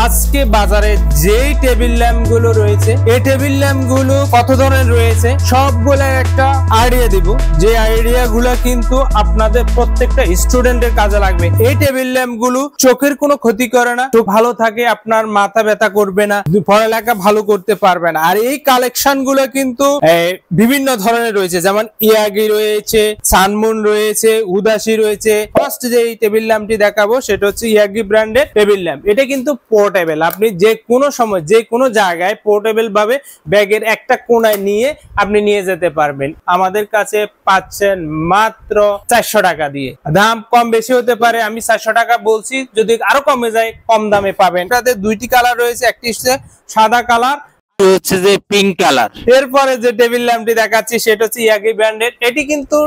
আজকে বাজারে যেই টেবিল ল্যাম্প গুলো রয়েছে এই টেবিল ল্যাম্প গুলো কত ধরনের রয়েছে সবগুলো একটা আইডিয়া দিব, যে আইডিয়া গুলো কিন্তু আপনাদের প্রত্যেকটা স্টুডেন্টের কাজে লাগবে। এই টেবিল ল্যাম্প গুলো চোখের কোনো ক্ষতি করে না, চোখ ভালো থাকে, আপনার মাথা ব্যথা করবে না, পড়ালেখা ভালো করতে পারবে না। আর এই কালেকশন গুলো কিন্তু বিভিন্ন ধরনের রয়েছে, যেমন ইয়াগি রয়েছে, সানমুন রয়েছে, উদাসী রয়েছে। ফার্স্ট যে এই টেবিল ল্যাম্পটি দেখাবো সেটা হচ্ছে ইয়াগি ব্র্যান্ডের টেবিল ল্যাম্প। এটা কিন্তু পোর্টেবল, আপনি যে কোনো সময় যে কোনো জায়গায় পোর্টেবল ভাবে ব্যাগের একটা কোণায় নিয়ে আপনি নিয়ে যেতে পারবেন। আমাদের কাছে পাচ্ছেন মাত্র 400 টাকা দিয়ে। দাম কম বেশি হতে পারে, আমি 400 টাকা বলছি, যদি আরো কমে যায় কম দামে পাবেন। এটাতে দুইটি কালার রয়েছে, একটি হচ্ছে সাদা কালার, হচ্ছে যে পিঙ্ক কালার। এরপরে যে টেবিল ল্যাম্পটি দেখাচ্ছি সেটা হচ্ছে ইয়াগি ব্র্যান্ডের। এটি কিন্তু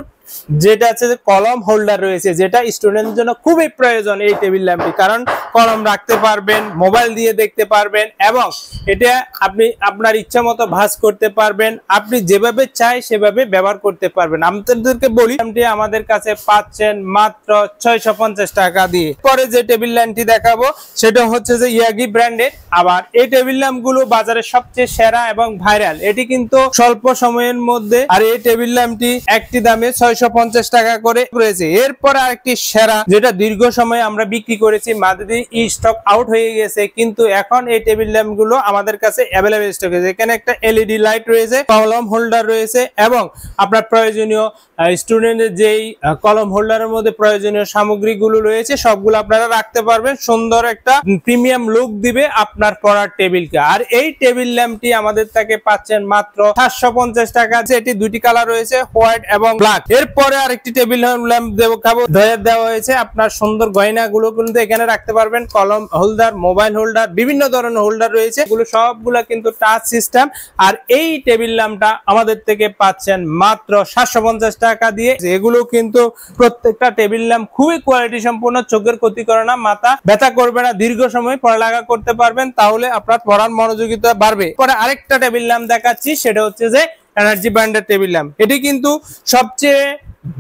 যেটা আছে কলম হোল্ডার রয়েছে, যেটা স্টুডেন্টের জন্য খুবই প্রয়োজন এই টেবিল ল্যাম্পটি, কারণ কলম রাখতে পারবেন, মোবাইল দিয়ে দেখতে পারবেন এবং এটা আপনি আপনার ইচ্ছা মতো ভাঁজ করতে পারবেন, আপনি যেভাবে চাই সেভাবে ব্যবহার করতে পারবেন। আপনাদেরকে বলি ল্যাম্পটি আমাদের কাছে পাচ্ছেন মাত্র 650 টাকা দিয়ে। পরে যে টেবিল ল্যাম্পটি দেখাবো সেটা হচ্ছে যে ইয়াগি ব্র্যান্ডের। আবার এই টেবিল ল্যাম্পগুলো বাজারে সবচেয়ে সেরা এবং ভাইরাল, এটি কিন্তু স্বল্প সময়ের মধ্যে। আর এই টেবিল ল্যাম্পটি একটি দামে 650 টাকা করে রয়েছে। এরপর আরেকটি সেরা, যেটা দীর্ঘ সময় আমরা বিক্রি করেছি, মাঝে স্টক আউট হয়ে গেছে, কিন্তু এখন এই টেবিল ল্যাম্প গুলো আমাদের কাছে অ্যাভেলেবল স্টক আছে। এখানে একটা এলইডি লাইট রয়েছে, কলম হোল্ডার রয়েছে এবং আপনার প্রয়োজনীয় স্টুডেন্টের যেই কলম হোল্ডারের মধ্যে প্রয়োজনীয় সামগ্রীগুলো রয়েছে সবগুলো আপনারা রাখতে পারবেন। সুন্দর একটা প্রিমিয়াম লুক দিবে আপনার পড়ার টেবিলকে। আর এই টেবিল ল্যাম্পটি আমাদের থেকে পাচ্ছেন মাত্র 750 টাকা। এটি দুইটি কালার রয়েছে, হোয়াইট এবং ব্ল্যাক। এরপরে আরেকটি টেবিল ল্যাম্প দেওয়া হয়েছে, আপনার সুন্দর গয়না গুলো কিন্তু এখানে রাখতে পারবেন, কলম হোল্ডার, মোবাইল হোল্ডার, বিভিন্ন ধরনের হোল্ডার রয়েছে, এগুলো সবগুলা কিন্তু টাচ সিস্টেম। আর এই টেবিল ল্যাম্পটা আমাদের থেকে পাচ্ছেন মাত্র 750 টাকা দিয়ে। এগুলো কিন্তু প্রত্যেকটা টেবিল ল্যাম্প খুবই কোয়ালিটি সম্পূর্ণ, চোখের ক্ষতি করে না, মাথা ব্যথা করবে না, দীর্ঘ সময় পড়ালেখা করতে পারবেন, তাহলে আপনার পড়ার মনোযোগিতা বাড়বে। পরে আরেকটা টেবিল ল্যাম্প দেখাচ্ছি, সেটা হচ্ছে যে এনার্জি ব্র্যান্ডের টেবিল ল্যাম্প। এটি কিন্তু সবচেয়ে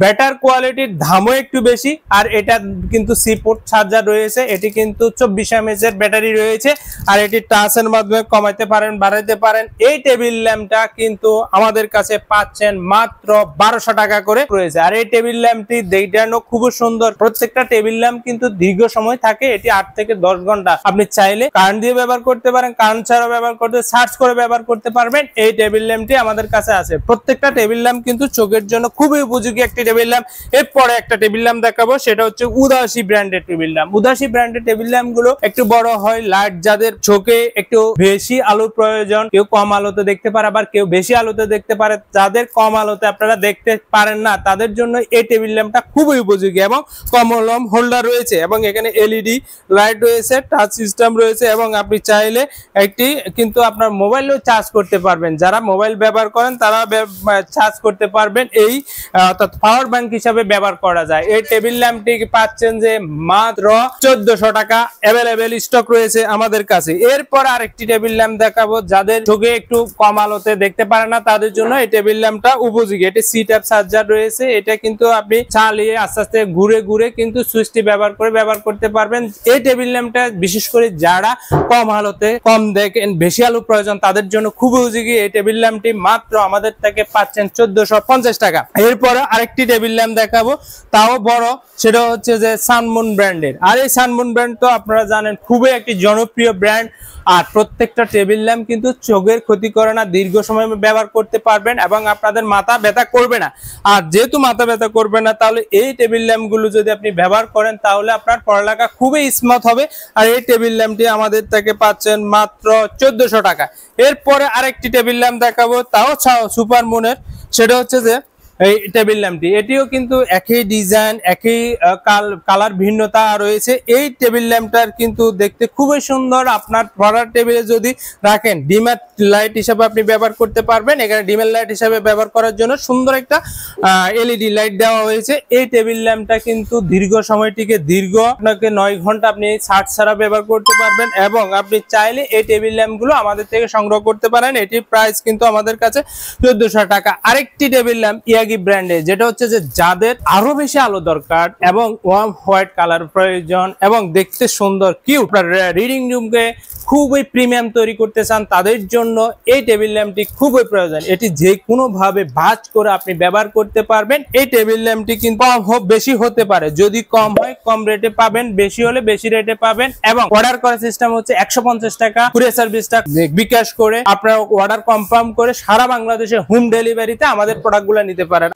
বেটার কোয়ালিটির, দামও একটু বেশি। আর এটা কিন্তু সিপোর্ট চার্জার রয়েছে, এটি কিন্তু 24 mAh এর ব্যাটারি রয়েছে। আর এটি টাচের মাধ্যমে কমাইতে পারেন, বাড়াইতে পারেন। এই টেবিল ল্যাম্পটা কিন্তু আমাদের কাছে পাচ্ছেন মাত্র 1200 টাকা করে রয়েছে। আর এই টেবিল ল্যাম্পটি দেখানো খুব সুন্দর। প্রত্যেকটা টেবিল ল্যাম্প কিন্তু দীর্ঘ সময় থাকে, এটি 8 থেকে 10 ঘন্টা। আপনি চাইলে কারেন্ট দিয়ে ব্যবহার করতে পারেন, কারেন্ট ছাড়াও ব্যবহার করতে, সার্চ করে ব্যবহার করতে পারবেন। এই টেবিল ল্যাম্পটি আমাদের কাছে আছে। প্রত্যেকটা টেবিল ল্যাম্প কিন্তু চোখের জন্য খুবই উপযোগী একটি টেবিল ল্যাম্প। এরপরে একটা টেবিল ল্যাম্প দেখাবো, সেটা হচ্ছে উদাসী ব্র্যান্ডের টেবিল ল্যাম্প। উদাসী ব্র্যান্ডের টেবিল ল্যাম্প গুলো একটু বড় হয়, লাইট, যাদের চোখে একটু বেশি আলোর প্রয়োজন, কেউ কম আলোতে দেখতে পারে, আবার কেউ বেশি আলোতে দেখতে পারে, যাদের কম আলোতে আপনারা দেখতে পারেন না তাদের জন্য এই টেবিল ল্যাম্পটা খুবই উপযোগী। এবং কলম হোল্ডার রয়েছে এবং এখানে এলইডি লাইট রয়েছে, টাচ সিস্টেম রয়েছে এবং আপনি চাইলে একটি কিন্তু আপনার মোবাইলও চার্জ করতে পারবেন। যারা মোবাইল ব্যবহার করেন তারা চার্জ করতে পারবেন, এই অর্থাৎ পাওয়ার ব্যাংক হিসাবে ব্যবহার করা যায়। এই টেবিল ল্যাম্পটি পাচ্ছেন যে মাত্র 1400 টাকা, অ্যাভেলেবেল স্টক রয়েছে আমাদের কাছে। এরপর আরেকটি টেবিল ল্যাম্প দেখাবো, যাদের চোখে একটু কম আলোতে দেখতে পারে না তাদের জন্য এই টেবিল ল্যাম্পটা উপযোগী। এটি সি টাইপ চার্জার রয়েছে, এটা কিন্তু আপনি চালিয়ে আস্তে আস্তে ঘুরে ঘুরে কিন্তু সুইচটি ব্যবহার করতে পারবেন। এই টেবিল ল্যাম্পটা বিশেষ করে যারা কম আলোতে কম দেখেন, বেশি আলো প্রয়োজন, তাদের জন্য খুব উপযোগী। এই টেবিল ল্যাম্পটি মাত্র আমাদের থেকে পাচ্ছেন 1450 টাকা। এরপরে আরেকটি টেবিল ল্যাম্প দেখাবো, তাও বড়, সেটা হচ্ছে যে সানমুন ব্র্যান্ডের। আর এই সানমুন ব্র্যান্ড তো আপনারা জানেন খুবই একটি জনপ্রিয় ব্র্যান্ড। আর প্রত্যেকটা টেবিল ল্যাম্প কিন্তু চোখের ক্ষতি করে না, দীর্ঘ সময় ব্যবহার করতে পারবেন এবং আপনাদের মাথা ব্যথা করবে না। আর যেহেতু মাথা ব্যথা করবে না, তাহলে এই টেবিল ল্যাম্প গুলো যদি আপনি ব্যবহার করেন তাহলে আপনার পড়ালেখা খুবই স্মার্ট হবে। আর এই টেবিল ল্যাম্পটি আমাদের থেকে পাচ্ছেন মাত্র 1400 টাকা। এরপরে আরেকটি টেবিল ল্যাম্প দেখাবো, তাও সুপার মুনের, সেটা হচ্ছে যে এই টেবিল ল্যাম্পটি। এটিও কিন্তু একই ডিজাইন, একই কালার ভিন্নতা রয়েছে। এই টেবিল ল্যাম্পটার কিন্তু দেখতে খুবই সুন্দর। আপনার পড়ার টেবিলে যদি রাখেন, ডিমার লাইট হিসেবে আপনি ব্যবহার করতে পারবেন। এখানে ডিমের লাইট হিসেবে ব্যবহার করার জন্য সুন্দর একটা এলইডি লাইট দেওয়া হয়েছে। এই টেবিল ল্যাম্পটা কিন্তু দীর্ঘ সময়টিকে আপনাকে 9 ঘন্টা আপনি ছাড় ছাড়া ব্যবহার করতে পারবেন এবং আপনি চাইলে এই টেবিল ল্যাম্পগুলো আমাদের থেকে সংগ্রহ করতে পারেন। এটির প্রাইস কিন্তু আমাদের কাছে 1400 টাকা। আরেকটি টেবিল ল্যাম্প ইয়াগি ব্র্যান্ডের, যেটা হচ্ছে যে যাদের আরো বেশি আলো দরকার এবং ওয়ার্ম হোয়াইট কালার প্রয়োজন এবং দেখতে সুন্দর কিউট, রিডিং রুমকে খুবই প্রিমিয়াম তৈরি করতে চান, তাদের জন্য এই টেবিল ল্যাম্পটি খুবই প্রয়োজন। এটি যে কোনো ভাবে ভাঁজ করে আপনি ব্যবহার করতে পারবেন। এই টেবিল ল্যাম্পটি কিন্তু কম হোক বেশি হতে পারে, যদি কম হয় কম রেটে পাবেন, বেশি হলে বেশি রেটে পাবেন। এবং অর্ডার করার সিস্টেম হচ্ছে 150 টাকা কুরিয়ার সার্ভিসটা বিকাশ করে আপনারা অর্ডার কনফার্ম করে সারা বাংলাদেশে হোম ডেলিভারিতে আমাদের প্রোডাক্টগুলো নিতে পারেন।